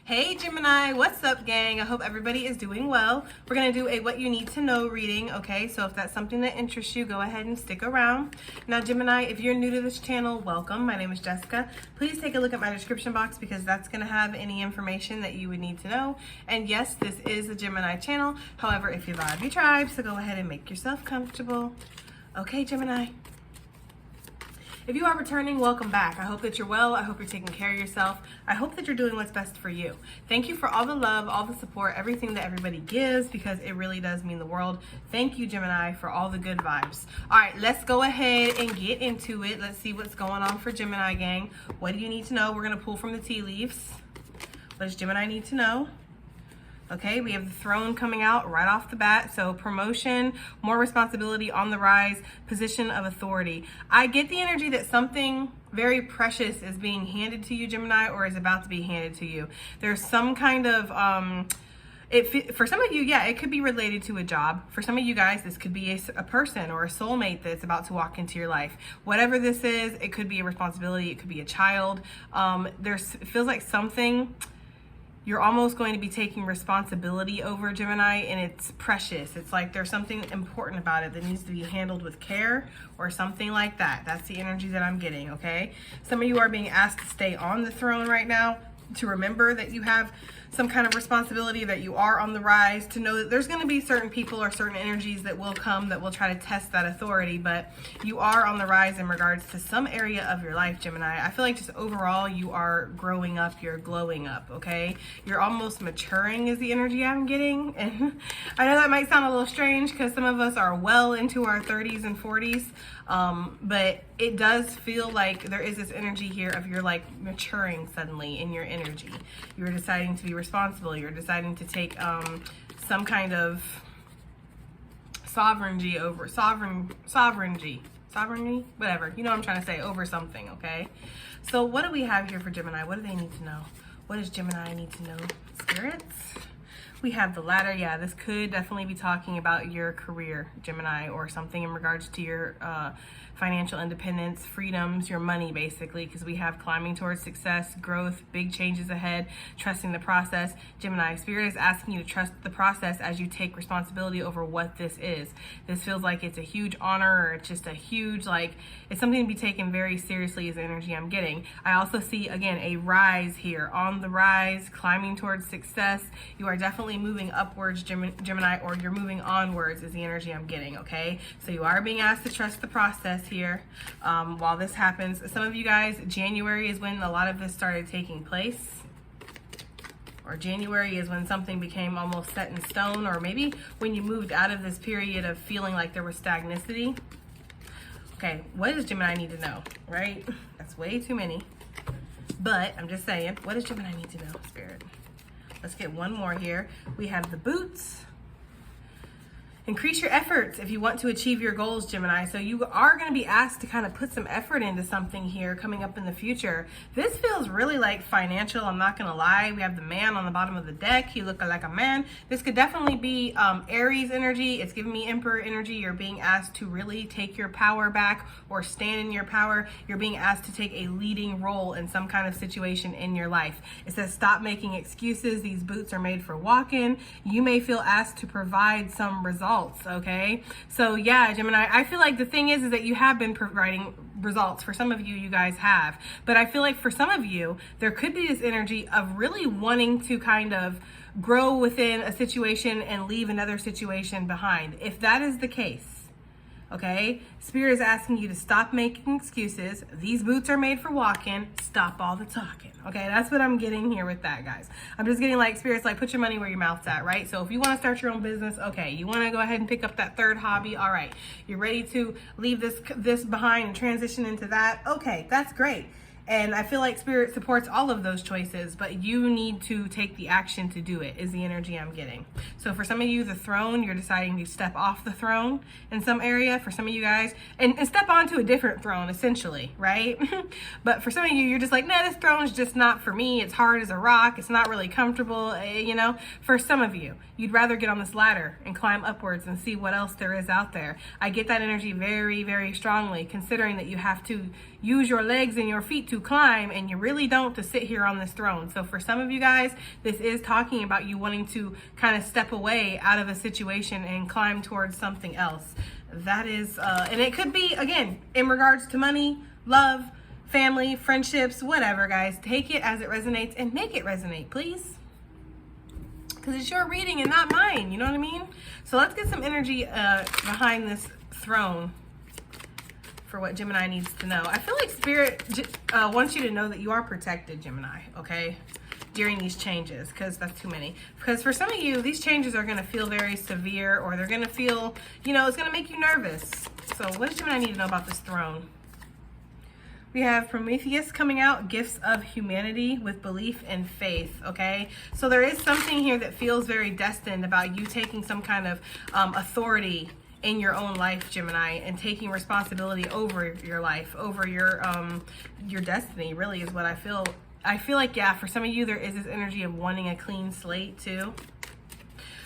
Hey Gemini, what's up gang? I hope everybody is doing well. We're going to do a what you need to know reading, okay? So if that's something that interests you, go ahead and stick around. Now Gemini, if you're new to this channel, welcome. My name is Jessica. Please take a look at my description box because that's going to have any information that you would need to know. And yes, this is a Gemini channel. However, if you vibe, you tribe, so go ahead and make yourself comfortable. Okay, Gemini. If you are returning, welcome back. I hope that you're well. I hope you're taking care of yourself. I hope that you're doing what's best for you. Thank you for all the love, all the support, everything that everybody gives, because it really does mean the world. Thank you, Gemini, for all the good vibes. All right, let's go ahead and get into it. Let's see what's going on for Gemini gang. What do you need to know? We're going to pull from the tea leaves. What does Gemini need to know? Okay, we have the throne coming out right off the bat. So promotion, more responsibility on the rise, position of authority. I get the energy that something very precious is being handed to you, Gemini, or is about to be handed to you. There's some kind of, for some of you, yeah, it could be related to a job. For some of you guys, this could be a person or a soulmate that's about to walk into your life. Whatever this is, it could be a responsibility. It could be a child. It feels like something you're almost going to be taking responsibility over, Gemini, and it's precious. It's like there's something important about it that needs to be handled with care or something like that. That's the energy that I'm getting, okay? Some of you are being asked to stay on the throne right now, to remember that you have some kind of responsibility, that you are on the rise, to know that there's going to be certain people or certain energies that will come that will try to test that authority, but you are on the rise in regards to some area of your life, Gemini. I feel like just overall you are growing up, you're glowing up, okay? You're almost maturing is the energy I'm getting, and I know that might sound a little strange because some of us are well into our 30s and 40s, but it does feel like there is this energy here of you're like maturing suddenly in your energy. You're deciding to be responsible. You're deciding to take some kind of sovereignty, whatever. You know what I'm trying to say, over something, okay? So what do we have here for Gemini? What do they need to know? What does Gemini need to know? Spirits? We have the ladder. Yeah, this could definitely be talking about your career, Gemini, or something in regards to your financial independence, freedoms, your money, basically, because we have climbing towards success, growth, big changes ahead, trusting the process. Gemini, Spirit is asking you to trust the process as you take responsibility over what this is. This feels like it's a huge honor, or it's just a huge, like, it's something to be taken very seriously is the energy I'm getting. I also see, again, a rise here. On the rise, climbing towards success. You are definitely moving upwards, Gemini, or you're moving onwards is the energy I'm getting, okay? So you are being asked to trust the process here while this happens. Some of you guys, January is when a lot of this started taking place, or January is when something became almost set in stone, or maybe when you moved out of this period of feeling like there was stagnicity. Okay, what does Gemini need to know, right? That's way too many, but I'm just saying, what does Gemini need to know, Spirit? Let's get one more here. We have the boots. Increase your efforts if you want to achieve your goals, Gemini. So you are going to be asked to kind of put some effort into something here coming up in the future. This feels really like financial. I'm not going to lie. We have the man on the bottom of the deck. He looked like a man. This could definitely be Aries energy. It's giving me Emperor energy. You're being asked to really take your power back or stand in your power. You're being asked to take a leading role in some kind of situation in your life. It says stop making excuses. These boots are made for walking. You may feel asked to provide some results. Okay, so yeah, Gemini, I feel like the thing is that you have been providing results. For some of you, you guys have, but I feel like for some of you, there could be this energy of really wanting to kind of grow within a situation and leave another situation behind. If that is the case, okay, Spirit is asking you to stop making excuses. These boots are made for walking. Stop all the talking. Okay, that's what I'm getting here with that, guys. I'm just getting like, Spirit's like, put your money where your mouth's at, right? So if you want to start your own business, okay, you want to go ahead and pick up that third hobby, all right. You're ready to leave this behind and transition into that, okay, that's great. And I feel like Spirit supports all of those choices, but you need to take the action to do it, is the energy I'm getting. So for some of you, the throne, you're deciding to step off the throne in some area. For some of you guys, and step onto a different throne, essentially, right? But for some of you, you're just like, nah, this throne is just not for me. It's hard as a rock. It's not really comfortable, you know? For some of you, you'd rather get on this ladder and climb upwards and see what else there is out there. I get that energy very, very strongly, considering that you have to use your legs and your feet to to climb, and you really don't to sit here on this throne. So for some of you guys, this is talking about you wanting to kind of step away out of a situation and climb towards something else. That is, and it could be, again, in regards to money, love, family, friendships, whatever, guys. Take it as it resonates and make it resonate, please. Because it's your reading and not mine, you know what I mean? So let's get some energy behind this throne for what Gemini needs to know. I feel like Spirit wants you to know that you are protected, Gemini, okay? During these changes, because that's too many. Because for some of you, these changes are going to feel very severe, or they're going to feel, you know, it's going to make you nervous. So what does Gemini need to know about this throne? We have Prometheus coming out, gifts of humanity with belief and faith, okay? So there is something here that feels very destined about you taking some kind of authority in your own life, Gemini, and taking responsibility over your life, over your destiny, really is what I feel. I feel like, yeah, for some of you, there is this energy of wanting a clean slate too.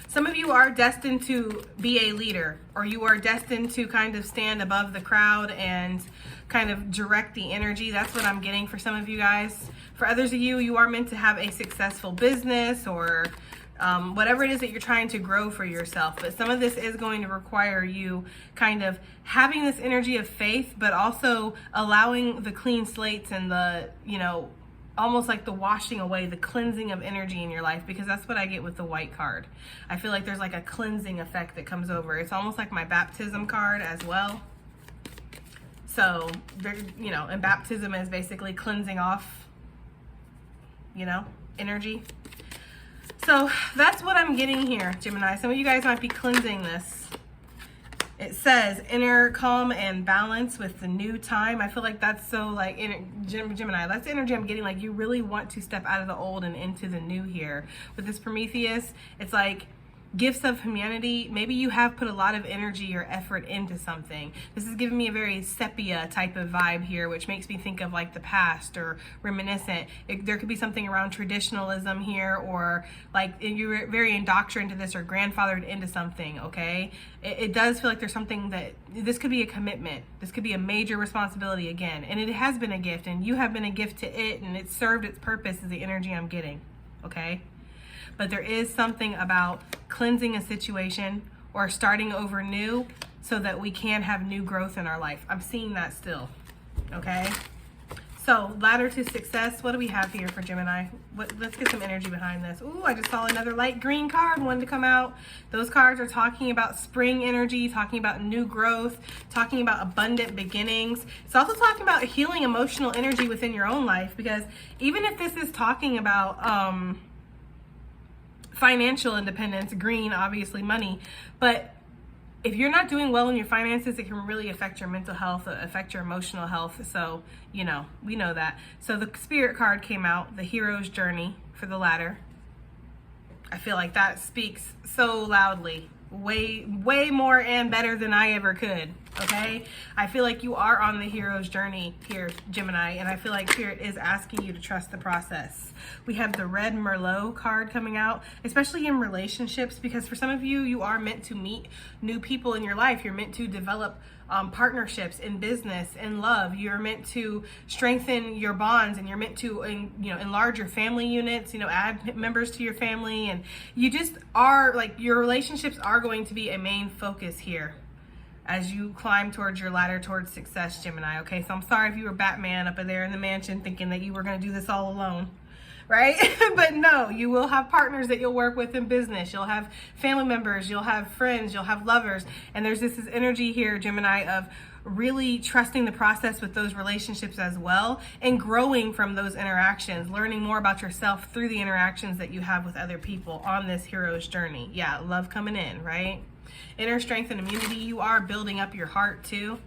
Some of you are destined to be a leader, or you are destined to kind of stand above the crowd and kind of direct the energy. That's what I'm getting for some of you guys. For others of you, you are meant to have a successful business, or whatever it is that you're trying to grow for yourself. But some of this is going to require you kind of having this energy of faith, but also allowing the clean slates and the, you know, almost like the washing away, the cleansing of energy in your life, because that's what I get with the white card. I feel like there's like a cleansing effect that comes over. It's almost like my baptism card as well. So, you know, and baptism is basically cleansing off, you know, energy. So that's what I'm getting here, Gemini. Some of you guys might be cleansing this. It says inner calm and balance with the new time. I feel like that's so like Gemini. That's the energy I'm getting. Like you really want to step out of the old and into the new here. With this Prometheus, it's like gifts of humanity. Maybe you have put a lot of energy or effort into something. This is giving me a very sepia type of vibe here, which makes me think of like the past or reminiscent. There could be something around traditionalism here, or like you're very indoctrinated into this or grandfathered into something, okay? It does feel like there's something that, this could be a commitment. This could be a major responsibility again. And it has been a gift, and you have been a gift to it, and it served its purpose is the energy I'm getting, okay? But there is something about cleansing a situation or starting over new so that we can have new growth in our life. I'm seeing that still, okay? So, ladder to success. What do we have here for Gemini? Let's get some energy behind this. Ooh, I just saw another light green card wanted to come out. Those cards are talking about spring energy, talking about new growth, talking about abundant beginnings. It's also talking about healing emotional energy within your own life, because even if this is talking about financial independence, green, obviously money, but if you're not doing well in your finances, it can really affect your mental health, affect your emotional health. So, you know, we know that. So the Spirit card came out, the hero's journey for the ladder. I feel like that speaks so loudly, way more and better than I ever could, okay? I feel like you are on the hero's journey here, Gemini, and I feel like Spirit is asking you to trust the process. We have the red Merlot card coming out, especially in relationships, because for some of you, you are meant to meet new people in your life. You're meant to develop partnerships in business and love. You're meant to strengthen your bonds, and you're meant to, you know, enlarge your family units, you know, add members to your family, and you just are like, your relationships are going to be a main focus here as you climb towards your ladder towards success, Gemini. Okay, so I'm sorry if you were Batman up in there in the mansion thinking that you were going to do this all alone, right? But no, you will have partners that you'll work with in business. You'll have family members, you'll have friends, you'll have lovers. And there's this energy here, Gemini, of really trusting the process with those relationships as well, and growing from those interactions, learning more about yourself through the interactions that you have with other people on this hero's journey. Yeah, love coming in, right? Inner strength and immunity. You are building up your heart too.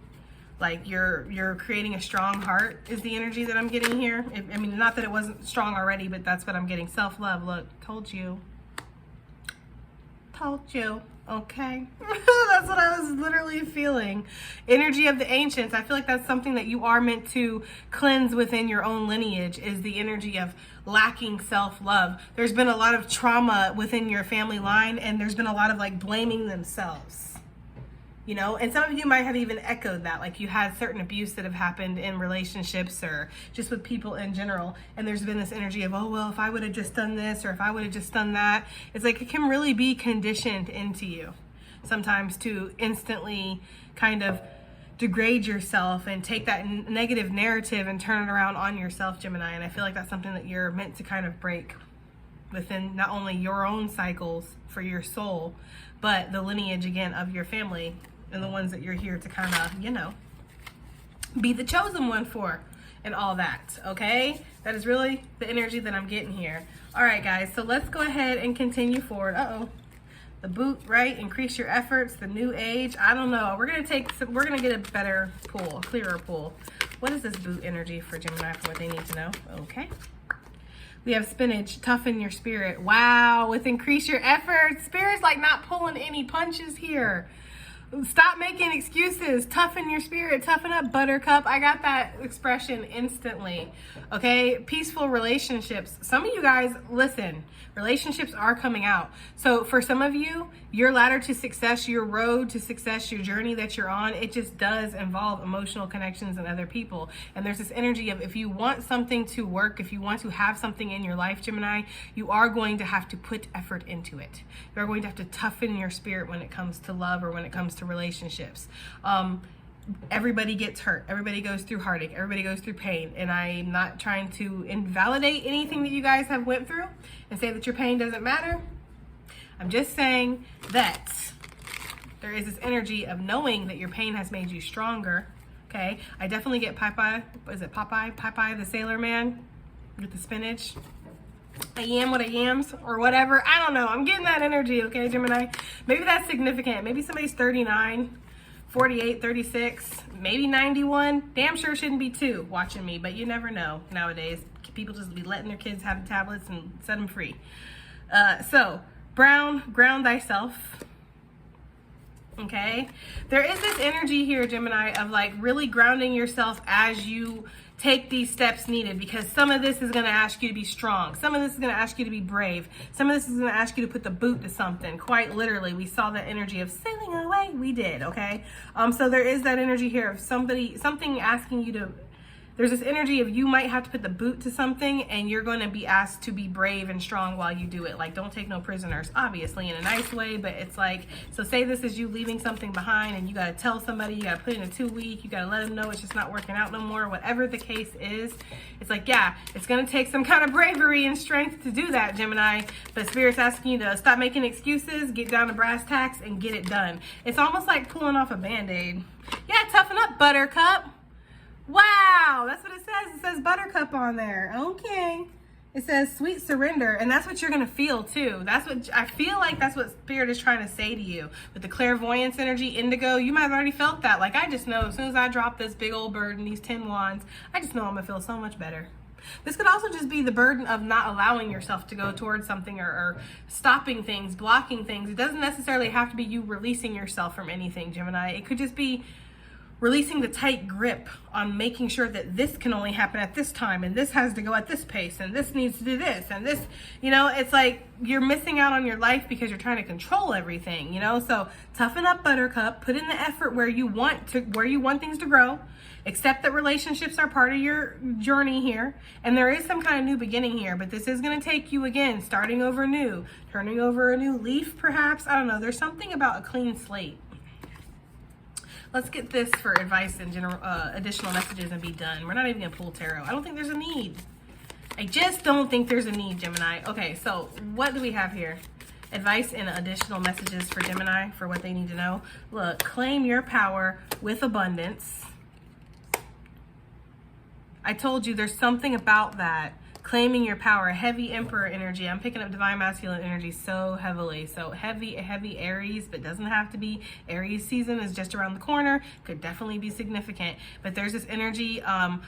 Like you're creating a strong heart is the energy that I'm getting here. I mean, not that it wasn't strong already, but that's what I'm getting. Self-love. Look, told you. Okay. That's what I was literally feeling. Energy of the ancients. I feel like that's something that you are meant to cleanse within your own lineage, is the energy of lacking self-love. There's been a lot of trauma within your family line, and there's been a lot of like blaming themselves. you know, and some of you might have even echoed that, like you had certain abuse that have happened in relationships or just with people in general, and there's been this energy of, oh well, if I would have just done this, or if I would have just done that. It's like it can really be conditioned into you sometimes to instantly kind of degrade yourself and take that negative narrative and turn it around on yourself, Gemini. And I feel like that's something that you're meant to kind of break within not only your own cycles for your soul, but the lineage again of your family and the ones that you're here to kind of, you know, be the chosen one for and all that. Okay, that is really the energy that I'm getting here. All right guys, so let's go ahead and continue forward. The boot, right? Increase your efforts, the new age. I don't know. We're gonna get a better pull, a clearer pull. What is this boot energy for Gemini for what they need to know? Okay. We have spinach, toughen your spirit. Wow, with increase your efforts. Spirit's like not pulling any punches here. Stop making excuses. Toughen your spirit. Toughen up, buttercup. I got that expression instantly. Okay, peaceful relationships. Some of you guys, listen, relationships are coming out. So for some of you, your ladder to success, your road to success, your journey that you're on, it just does involve emotional connections and other people. And there's this energy of if you want something to work, if you want to have something in your life, Gemini, you are going to have to put effort into it. You're going to have to toughen your spirit when it comes to love or when it comes to relationships. Everybody gets hurt. Everybody goes through heartache. Everybody goes through pain. And I'm not trying to invalidate anything that you guys have went through and say that your pain doesn't matter. I'm just saying that there is this energy of knowing that your pain has made you stronger. Okay. I definitely get Popeye. Is it Popeye? Popeye the Sailor Man with the spinach. I am what I am's or whatever. I don't know. I'm getting that energy. Okay, Gemini. Maybe that's significant. Maybe somebody's 39. 48, 36, maybe 91. Damn sure shouldn't be 2 watching me, but you never know nowadays. People just be letting their kids have the tablets and set them free. So, brown, ground thyself. Okay? There is this energy here, Gemini, of like really grounding yourself as you take these steps needed, because some of this is going to ask you to be strong. Some of this is going to ask you to be brave. Some of this is going to ask you to put the boot to something. Quite literally, we saw that energy of sailing away. We did, okay? So there is that energy here of something asking you to, there's this energy of you might have to put the boot to something and you're going to be asked to be brave and strong while you do it. Like, don't take no prisoners, obviously in a nice way, but it's like, so say this is you leaving something behind and you got to tell somebody, you got to put in a 2-week, you got to let them know it's just not working out no more, whatever the case is. It's like, yeah, it's going to take some kind of bravery and strength to do that, Gemini, but Spirit's asking you to stop making excuses, get down to brass tacks and get it done. It's almost like pulling off a Band-Aid. Yeah, toughen up, buttercup. Wow, that's what it says. It says buttercup on there. Okay. It says sweet surrender, and that's what you're going to feel too. That's what I feel like, that's what Spirit is trying to say to you. With the clairvoyance energy, indigo, you might have already felt that. Like, I just know as soon as I drop this big old burden, these 10 wands, I just know I'm going to feel so much better. This could also just be the burden of not allowing yourself to go towards something or stopping things, blocking things. It doesn't necessarily have to be you releasing yourself from anything, Gemini. It could just be releasing the tight grip on making sure that this can only happen at this time and this has to go at this pace and this needs to do this and this, you know, it's like you're missing out on your life because you're trying to control everything, you know? So toughen up, buttercup, put in the effort where you want things to grow. Accept that relationships are part of your journey here, and there is some kind of new beginning here, but this is going to take you, again, starting over new, turning over a new leaf perhaps. I don't know. There's something about a clean slate. Let's get this for advice and general additional messages and be done. We're not even going to pull tarot. I don't think there's a need. I just don't think there's a need, Gemini. Okay, so what do we have here? Advice and additional messages for Gemini for what they need to know. Look, claim your power with abundance. I told you there's something about that. Claiming your power, heavy Emperor energy. I'm picking up divine masculine energy so heavily. So heavy Aries, but doesn't have to be. Aries season is just around the corner. Could definitely be significant. But there's this energy of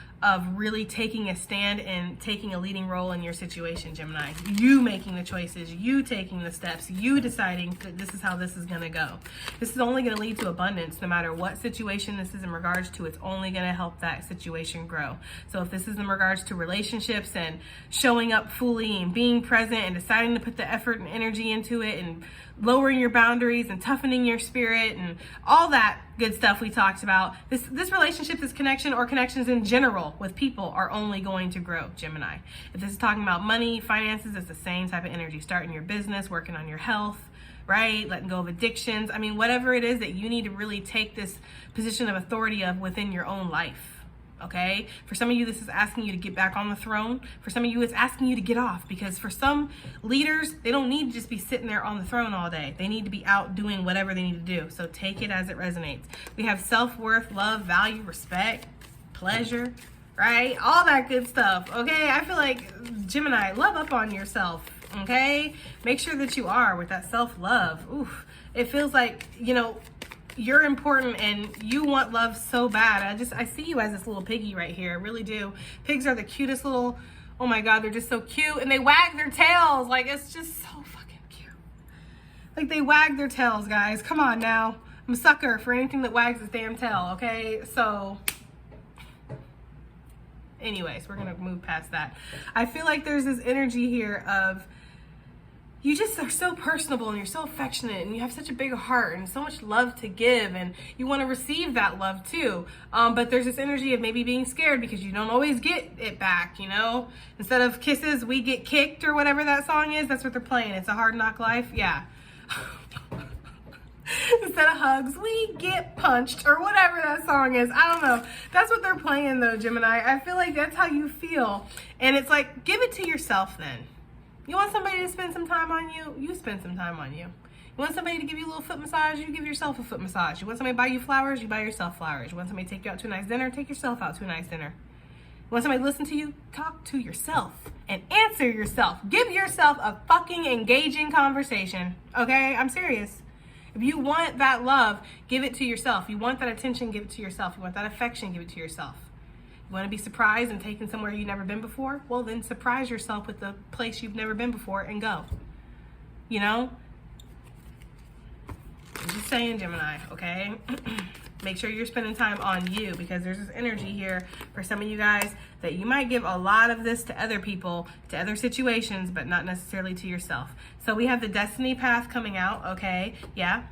really taking a stand and taking a leading role in your situation, Gemini. You making the choices, you taking the steps, you deciding that this is how this is going to go. This is only going to lead to abundance no matter what situation this is in regards to. It's only going to help that situation grow. So if this is in regards to relationships and showing up fully and being present and deciding to put the effort and energy into it and lowering your boundaries and toughening your spirit and all that good stuff we talked about. This relationship, this connection, or connections in general with people are only going to grow, Gemini. If this is talking about money, finances, it's the same type of energy. Starting your business, working on your health, right? Letting go of addictions. I mean, whatever it is that you need to really take this position of authority of within your own life. Okay, for some of you, this is asking you to get back on the throne. For some of you, it's asking you to get off, because for some leaders, they don't need to just be sitting there on the throne all day. They need to be out doing whatever they need to do. So take it as it resonates. We have self-worth, love, value, respect, pleasure, right? All that good stuff. Okay, I feel like, Gemini, love up on yourself. Okay, make sure that you are with that self-love. Oof, it feels like, you know, you're important and you want love so bad. I see you as this little piggy right here. I really do. Pigs are the cutest little, oh my God, they're just so cute. And they wag their tails. Like, it's just so fucking cute. Like, they wag their tails, guys. Come on now. I'm a sucker for anything that wags its damn tail, okay? So, anyways, we're gonna move past that. I feel like there's this energy here of, you just are so personable and you're so affectionate and you have such a big heart and so much love to give, and you want to receive that love too. But there's this energy of maybe being scared because you don't always get it back, you know? Instead of kisses, we get kicked, or whatever that song is. That's what they're playing. It's a hard knock life. Yeah. Instead of hugs, we get punched, or whatever that song is. I don't know. That's what they're playing though, Gemini. I feel like that's how you feel. And it's like, give it to yourself then. You want somebody to spend some time on you? You spend some time on you. You want somebody to give you a little foot massage? You give yourself a foot massage. You want somebody to buy you flowers? You buy yourself flowers. You want somebody to take you out to a nice dinner? Take yourself out to a nice dinner. You want somebody to listen to you? Talk to yourself and answer yourself. Give yourself a fucking engaging conversation. Okay? I'm serious. If you want that love, give it to yourself. You want that attention, give it to yourself. You want that affection, give it to yourself. You want to be surprised and taken somewhere you've never been before? Well, then surprise yourself with the place you've never been before and go. You know? I'm just saying, Gemini, okay? Make sure you're spending time on you, because there's this energy here for some of you guys that you might give a lot of this to other people, to other situations, but not necessarily to yourself. So we have the destiny path coming out, okay? Yeah.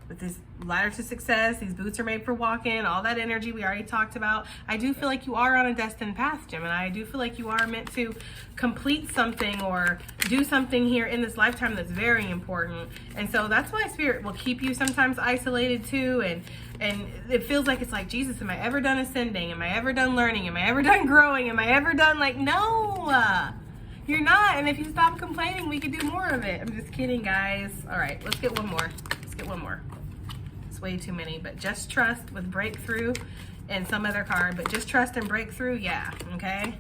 With this ladder to success, these boots are made for walking, all that energy we already talked about. I do feel like you are on a destined path, Gemini. I do feel like you are meant to complete something or do something here in this lifetime that's very important. And so that's why Spirit will keep you sometimes isolated too. And it feels like, it's like, Jesus, am I ever done ascending? Am I ever done learning? Am I ever done growing? Am I ever done, like, no, you're not. And if you stop complaining, we could do more of it. I'm just kidding, guys. All right, let's get one more. Let's get one more. Way too many, but just trust with breakthrough and some other card, but just trust and breakthrough. Yeah. Okay.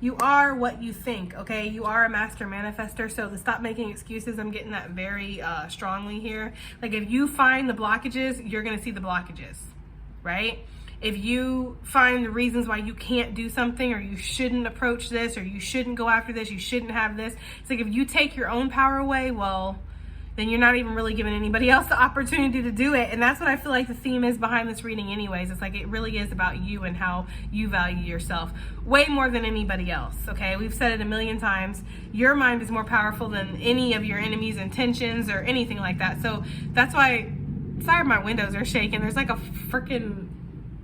You are what you think. Okay. You are a master manifester. So to stop making excuses, I'm getting that very strongly here. Like, if you find the blockages, you're going to see the blockages, right? If you find the reasons why you can't do something, or you shouldn't approach this, or you shouldn't go after this, you shouldn't have this. It's like, if you take your own power away, well, then you're not even really giving anybody else the opportunity to do it. And that's what I feel like the theme is behind this reading anyways. It's like, it really is about you and how you value yourself way more than anybody else, okay? We've said it a million times. Your mind is more powerful than any of your enemies' intentions or anything like that. So that's why, sorry, my windows are shaking. There's like a freaking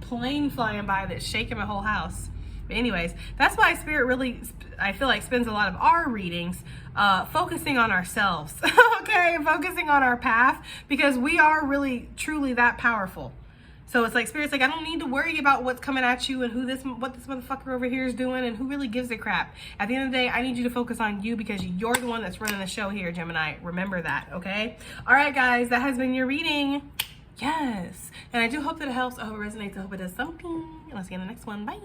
plane flying by that's shaking my whole house. But anyways, that's why Spirit really, I feel like, spends a lot of our readings focusing on ourselves, okay? Focusing on our path, because we are really, truly that powerful. So it's like, Spirit's like, I don't need to worry about what's coming at you and what this motherfucker over here is doing and who really gives a crap. At the end of the day, I need you to focus on you, because you're the one that's running the show here, Gemini. Remember that, okay? All right, guys, that has been your reading. Yes. And I do hope that it helps. I hope it resonates. I hope it does something. And I'll see you in the next one. Bye.